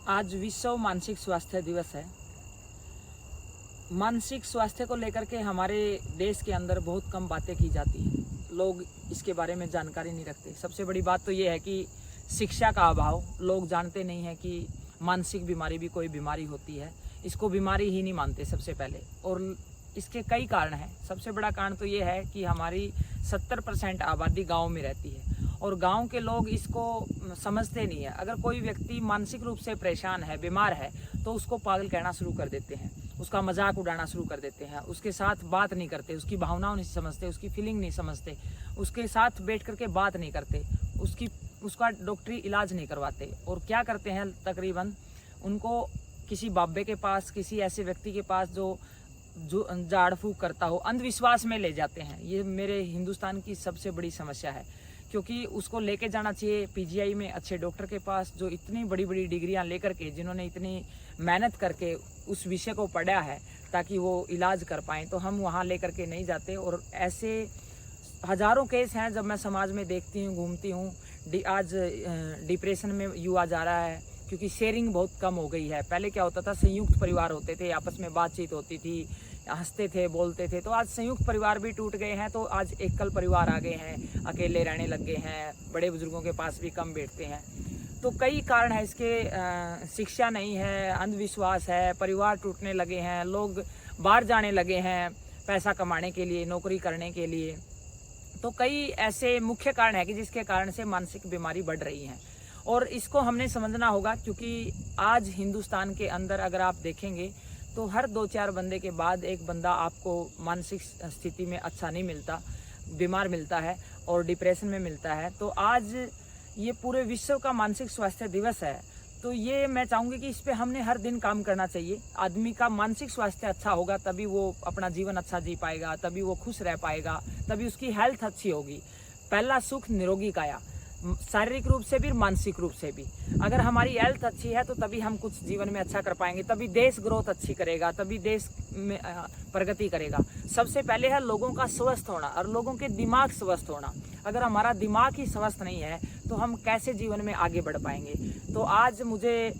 आज विश्व मानसिक स्वास्थ्य दिवस है। मानसिक स्वास्थ्य को लेकर के हमारे देश के अंदर बहुत कम बातें की जाती हैं। लोग इसके बारे में जानकारी नहीं रखते। सबसे बड़ी बात तो ये है कि शिक्षा का अभाव। लोग जानते नहीं हैं कि मानसिक बीमारी भी कोई बीमारी होती है। इसको बीमारी ही नहीं मानते सबसे पहले, और इसके कई कारण हैं। सबसे बड़ा कारण तो ये है कि हमारी 70% आबादी गाँव में रहती है और गांव के लोग इसको समझते नहीं है। अगर कोई व्यक्ति मानसिक रूप से परेशान है, बीमार है, तो उसको पागल कहना शुरू कर देते हैं, उसका मजाक उड़ाना शुरू कर देते हैं, उसके साथ बात नहीं करते, उसकी भावनाओं नहीं समझते, उसकी फीलिंग नहीं समझते, उसके साथ बैठ करके बात नहीं करते, उसका डॉक्टरी इलाज नहीं करवाते। और क्या करते हैं, तकरीबन उनको किसी बाबे के पास, किसी ऐसे व्यक्ति के पास जो झाड़ फूक करता हो, अंधविश्वास में ले जाते हैं। ये मेरे हिंदुस्तान की सबसे बड़ी समस्या है, क्योंकि उसको लेके जाना चाहिए पीजीआई में अच्छे डॉक्टर के पास, जो इतनी बड़ी बड़ी डिग्रियां लेकर के, जिन्होंने इतनी मेहनत करके उस विषय को पढ़ा है ताकि वो इलाज कर पाएँ। तो हम वहाँ लेकर के नहीं जाते। और ऐसे हज़ारों केस हैं जब मैं समाज में देखती हूँ, घूमती हूँ। आज डिप्रेशन में युवा जा रहा है क्योंकि शेयरिंग बहुत कम हो गई है। पहले क्या होता था, संयुक्त परिवार होते थे, आपस में बातचीत होती थी, हंसते थे, बोलते थे। तो आज संयुक्त परिवार भी टूट गए हैं, तो आज एकल परिवार आ गए हैं, अकेले रहने लग गए हैं, बड़े बुजुर्गों के पास भी कम बैठते हैं। तो कई कारण है इसके। शिक्षा नहीं है, अंधविश्वास है, परिवार टूटने लगे हैं, लोग बाहर जाने लगे हैं पैसा कमाने के लिए, नौकरी करने के लिए। तो कई ऐसे मुख्य कारण है कि जिसके कारण से मानसिक बीमारी बढ़ रही है, और इसको हमने समझना होगा। क्योंकि आज हिंदुस्तान के अंदर अगर आप देखेंगे तो हर 2-4 बंदे के बाद एक बंदा आपको मानसिक स्थिति में अच्छा नहीं मिलता, बीमार मिलता है और डिप्रेशन में मिलता है। तो आज ये पूरे विश्व का मानसिक स्वास्थ्य दिवस है, तो ये मैं चाहूँगी कि इस पे हमने हर दिन काम करना चाहिए। आदमी का मानसिक स्वास्थ्य अच्छा होगा तभी वो अपना जीवन अच्छा जी पाएगा, तभी वो खुश रह पाएगा, तभी उसकी हेल्थ अच्छी होगी। पहला सुख निरोगी काया, शारीरिक रूप से भी, मानसिक रूप से भी। अगर हमारी हेल्थ अच्छी है तो तभी हम कुछ जीवन में अच्छा कर पाएंगे, तभी देश ग्रोथ अच्छी करेगा, तभी देश में प्रगति करेगा। सबसे पहले है लोगों का स्वस्थ होना और लोगों के दिमाग स्वस्थ होना। अगर हमारा दिमाग ही स्वस्थ नहीं है तो हम कैसे जीवन में आगे बढ़ पाएंगे। तो आज मुझे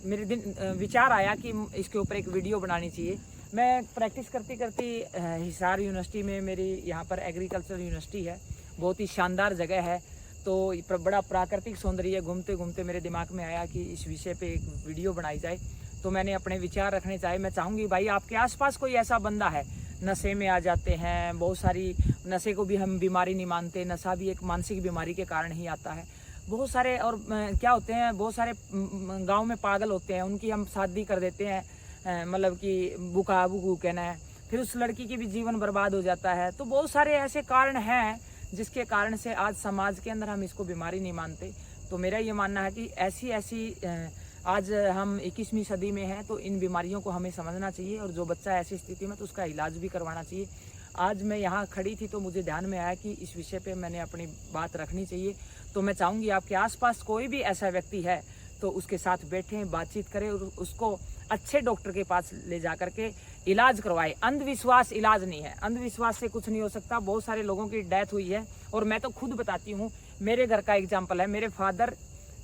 मेरे विचार आया कि इसके ऊपर एक वीडियो बनानी चाहिए। मैं प्रैक्टिस करती करती हिसार यूनिवर्सिटी में, मेरी यहाँ पर एग्रीकल्चर यूनिवर्सिटी है, बहुत ही शानदार जगह है, तो बड़ा प्राकृतिक सौंदर्य, घूमते घूमते मेरे दिमाग में आया कि इस विषय पे एक वीडियो बनाई जाए। तो मैंने अपने विचार रखने चाहे। मैं चाहूँगी भाई आपके आसपास कोई ऐसा बंदा है, नशे में आ जाते हैं, बहुत सारी, नशे को भी हम बीमारी नहीं मानते, नशा भी एक मानसिक बीमारी के कारण ही आता है। बहुत सारे, और क्या होते हैं, बहुत सारे गाँव में पागल होते हैं, उनकी हम शादी कर देते हैं, मतलब कि बुका बुकू कहना है, फिर उस लड़की की भी जीवन बर्बाद हो जाता है। तो बहुत सारे ऐसे कारण हैं जिसके कारण से आज समाज के अंदर हम इसको बीमारी नहीं मानते। तो मेरा ये मानना है कि ऐसी आज हम 21वीं सदी में हैं, तो इन बीमारियों को हमें समझना चाहिए, और जो बच्चा ऐसी स्थिति में, तो उसका इलाज भी करवाना चाहिए। आज मैं यहाँ खड़ी थी तो मुझे ध्यान में आया कि इस विषय पे मैंने अपनी बात रखनी चाहिए। तो मैं चाहूँगी आपके आसपास कोई भी ऐसा व्यक्ति है तो उसके साथ बैठें, बातचीत करें और उसको अच्छे डॉक्टर के पास ले जा करके इलाज करवाए। अंधविश्वास इलाज नहीं है, अंधविश्वास से कुछ नहीं हो सकता। बहुत सारे लोगों की डेथ हुई है, और मैं तो खुद बताती हूँ, मेरे घर का एग्जाम्पल है। मेरे फादर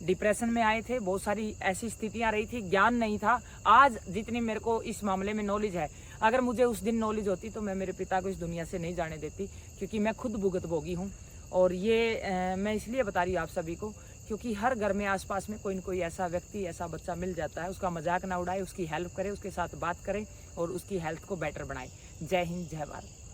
डिप्रेशन में आए थे, बहुत सारी ऐसी स्थितियां रही थी, ज्ञान नहीं था। आज जितनी मेरे को इस मामले में नॉलेज है, अगर मुझे उस दिन नॉलेज होती तो मैं मेरे पिता को इस दुनिया से नहीं जाने देती, क्योंकि मैं खुद भुगतभोगी हूँ। और ये मैं इसलिए बता रही हूँ आप सभी को, क्योंकि हर घर में आसपास में कोई न कोई ऐसा व्यक्ति, ऐसा बच्चा मिल जाता है। उसका मजाक ना उड़ाए, उसकी हेल्प करें, उसके साथ बात करें और उसकी हेल्थ को बेटर बनाए। जय हिंद, जय भारत।